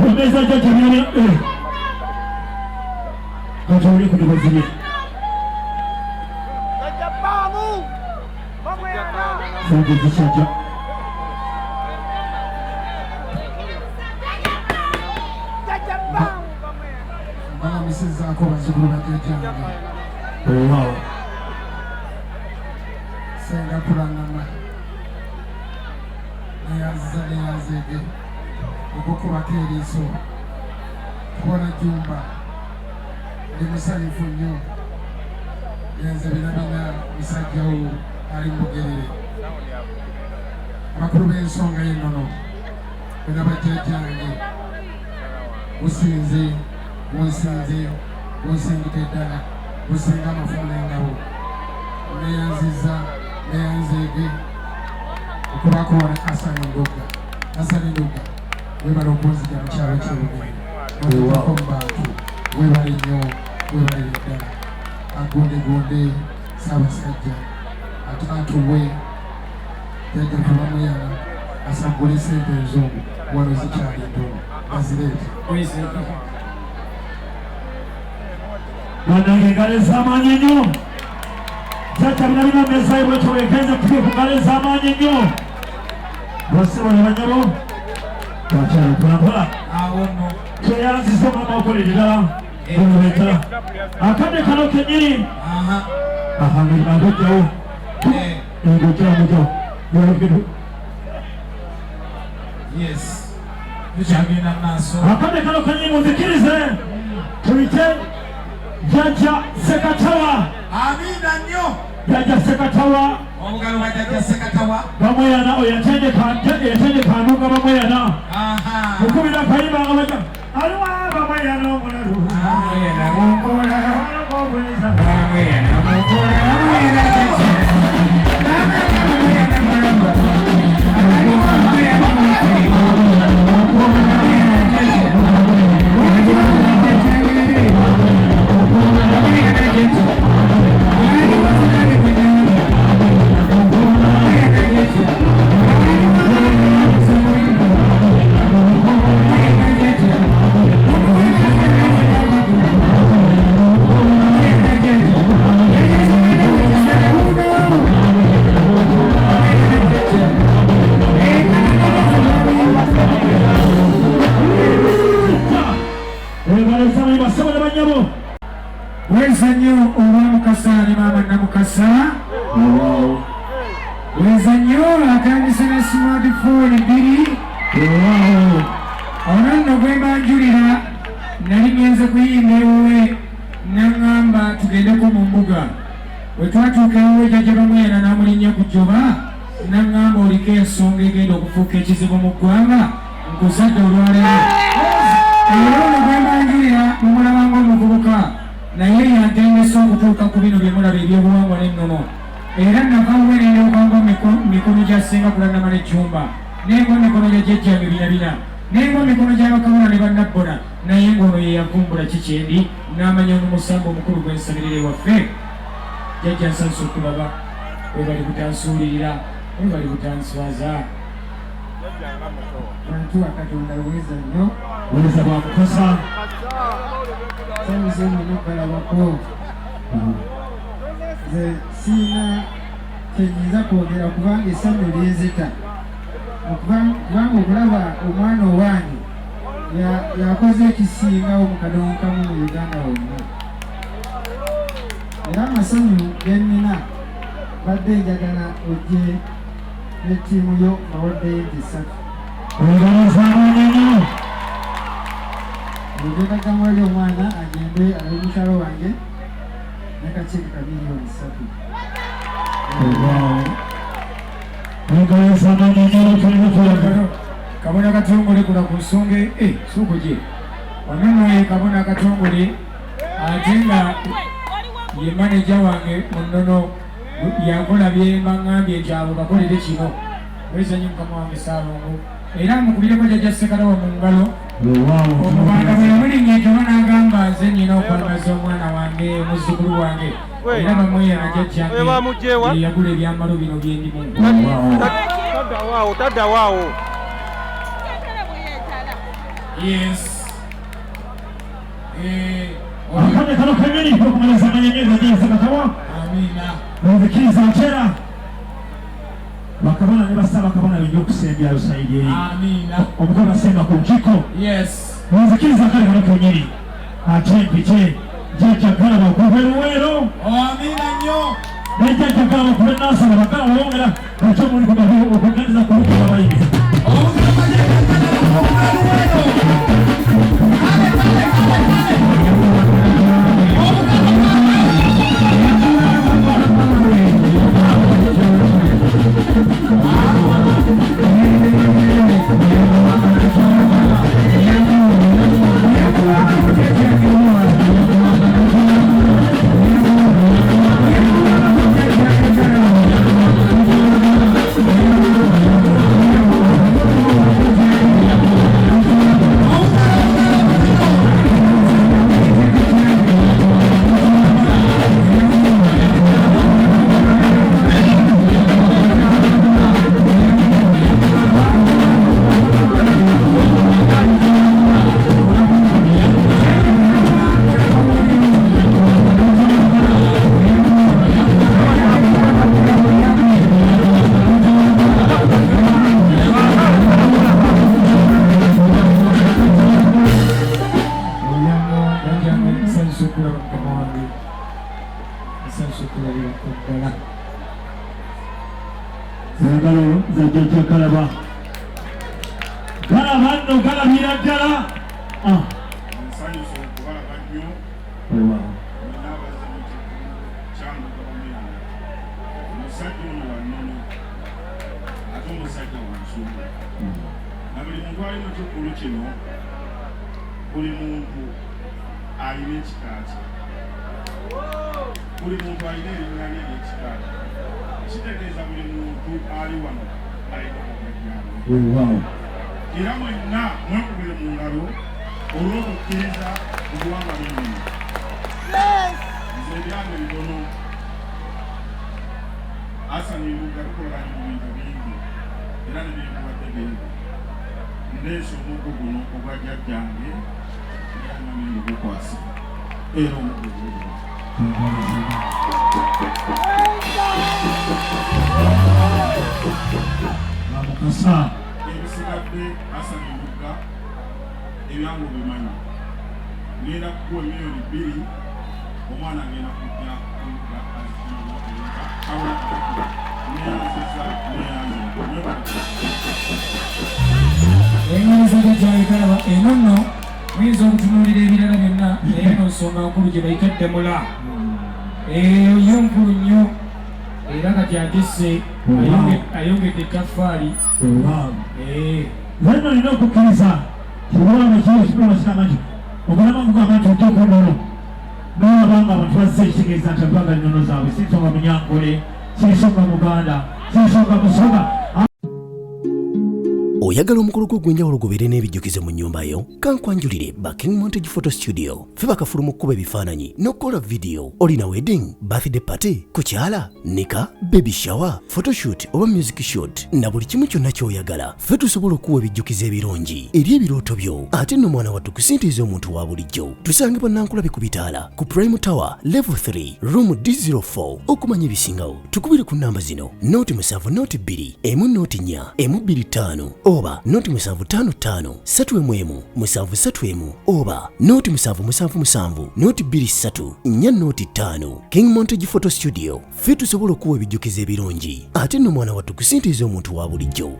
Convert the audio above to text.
Omeza jajja byali kati oli kuli bazibye sente zikyajja balamisizzaako bazukulu bajjajjange owaawo senga kulangama neyazza neyazeege okukubako eriiso kubona jjumba ndi musanyufu nnyo yenze binabina musajjawo ali mugerere abakulu b'ensonga y'ennono bena bajjajjange businze bunsinze bunsingite ddala businga amafumu n'engabo neyanziza neyanzeege okubakola Hassan Nduga Hassan Nduga webala okunzija mu kyalo ky'Obugere notutako mu bantu webale nnyo webalire ddala agundegunde Ssaabasajja atuwe jajja tubamuyana asagule sente ez'omu wano zikyali ntono azireete banange ngalo ez'amaanyi ennyo jajja binabina meesayi bwekyo wegenze tuge ku ngalo ez'amaanyi ennyo bwasibo ne banyabo twakyali mpolampola tweyanziza omwama okolerera olubeta akadde kano kennyini ng'ojjawo ng'ojjawo yologero tukyagenda maaso akadde kano kennyini munzikirize tuyite jajja Sekatawa amina nnyo jajja Sekatawa omugalo wa jajja Sekatawa bamweyana yatendeka Nduga bamweyana mukubira kayimba nga bajja aliwa bamweyana omulalu bamweyana munkola bamweyana munkola bamweyana weza nnyo olwa Mukasa ne maama Namukasa weza nnyo atandise na smartphone 2 ono nno gwe mbanjulira nali ngenze kuyimba ewuwe naŋŋamba tugendeko mu mbuga bwe twatuuka ewuwe jajja bamweyana n'amulinnya ku jjoba naŋŋamba oliko ensonga egenda okufuuka ekizibu mu ggwanga nkuzadde olwaleero era ono gwe mbanjulira mumulaba ng'omuvubuka naye yantendesa okutuuka ku bino bye mulaba ebyobuwangwa n'ennono era navaawo neryokango mikono gyasinga kulanama n'ejjumba nengo mikono gya jjajjange binabina nengo mikono gy'abakabona ne bannabbona naye ng'ono ye yavumbula kikyendi n'amanya n'omusambo omukulu gw'ensabirire waffe jjajja nsansa okulaba webali butansuulirira webali butanswaza bantu akatonda weza nnyo weza bwa Mukasa samuze nnyo balabako nze siina kyenyinza kwogera kubanga essanyu lyenzita kubanga okulaba omwana owange yakoze ekisingawo mu kadonkamu mu Uganda wonna era amasanyu gennina badde njagala ojje ne ttiimu yo bawaddeyo entisatu ogekagamuwali omwana agende ali mukyalo wange nekakiiko ka miliyoni 3 kabona katongole kula ku nsonga suukuje ononoye kabona katongole ate nga ye maneja wange mu nnono yakola bye mbaŋŋambye nti abo bakolere kino wezanyo mukama wange Ssaalongo era mukubireko jjajja Sekatawa mu ngalo omubanda bwe yamulinnya entoba n'agamba nze nnina okwambaza omwana wange omuzzukulu wange era bamweyana jjajjange yagula ebyambalo bino byendimu Yes. Akade kano kanyoni kukumaliza manyenyezi jinsi katawa. Amina. Nzikiriza achera. Bakabona ne basaba kabona bijjo kusembya usaidie. Amina. Omukama sema ku kiko. Yes. Nzikiriza kale kano kanyoni. Atempiche. Jecha kana bakuberuwero. Amina nyo. Jecha kana bakubenasa bakala wongera kucho muri kubaho okuganza kuluka abayini. Zagalo zajeje kalaba. Kalabando kalabira jala. Nsanyusa okubala nnyo. Ewa. N'abazibu kyangu kabamira. Omusajja ono wannono. Ate omusajja wansuubu. Na buli muntu ali mu kikkulu kino, buli muntu alina ekika kye. Buli muntu alina erinnya lye n'ekika kye. Kitegeeza buli muntu ali wano alina okujjanga. Era mwenna mwekubire mu ngalo olw'okukkiriza obuwangwa bw'ennyonyi. Nze ebyange bitono. Hassan Nduga tukolaganye mu bintu bingi era ne binkuwadde bingi. Ndeese omuggo guno ogwa jjajjange era nami ngugukwasa era omuggo guno. Namukasa. Ebisigadde Hassan Nduga ebyangu bimanyi. Ngenda kukuwa miliyoni 2 omwana agenda kujja kulugga Engonza gy'ayigalaba eno nno muyinza okutunuulira ebirala byonna naye eno nsonga nkulu gye bayita ddemula. Eyo yo nkulu nnyo era kati agisse ayongedde ettaffaali. Leno nina okukkiriza kibuwanga kiyo kipima kiramanyi obulamu bugamba nti ojja okunnono n'abanga abantu bazze ekitegeeza nti abbanga nnono zaabwe si nsonga munyankole si nsonga muganda si nsonga musoga. Oyagala omukolo gw'ogwenjawulo gubeere n'ebijjukizo mu nnyumba yo? Kankwanjulire ba King Montage Photo Studio. Ffe bakafulu mu kkuba ebifaananyi n'okukola video. Olina wedding, birthday party, kukyala, nika, baby shower, photoshoot oba music shoot na buli kimu kyonna ky'oyagala. Ffe tusobola okuwa ebijjukizo ebirungi eri ebirooto byo. Ate nno mwana wattu kusintiiza omuntu wa bulijjo. Tusange bannankulabe ku bitaala ku Prime Tower Level 3 Room D04. Okumanya ebisingawo tukubire ku nnamba zino: Note 7 Note 2 emu Note 4 emu 25 oba Note 755 3 731 oba Note 777 Note 23 4 Note 5. King Montage Photo Studio. Ffe tusobola okuwa ebijjukizo ebirungi ate nno mwana wattu kusintiiza omuntu wa bulijjo.